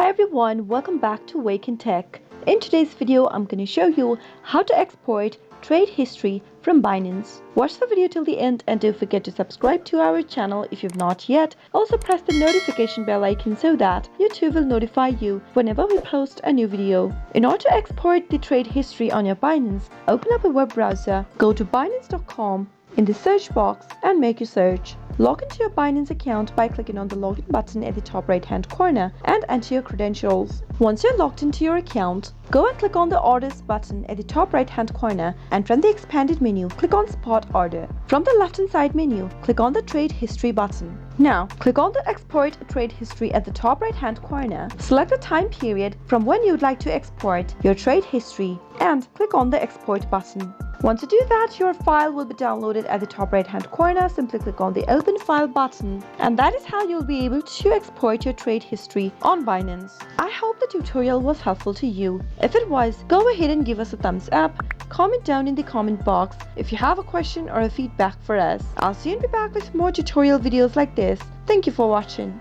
Hi everyone, welcome back to Wake&Tech. In today's video, I'm going to show you how to export trade history from Binance. Watch the video till the end and don't forget to subscribe to our channel if you've not yet. Also press the notification bell icon so that YouTube will notify you whenever we post a new video. In order to export the trade history on your Binance, open up a web browser, go to binance.com in the search box and make your search. Log into your Binance account by clicking on the login button at the top right hand corner and enter your credentials. Once you're logged into your account, go and click on the orders button at the top right hand corner, and from the expanded menu, click on spot order. From the left hand side menu, click on the trade history button. Now, click on the export trade history at the top right hand corner, select the time period from when you would like to export your trade history and click on the export button. Once you do that, your file will be downloaded at the top right hand corner. Simply click on the open file button, and that is how you'll be able to export your trade history on Binance. I hope the tutorial was helpful to you. If it was, go ahead and give us a thumbs up. Comment down in the comment box if you have a question or a feedback for us. I'll soon be back with more tutorial videos like this. Thank you for watching.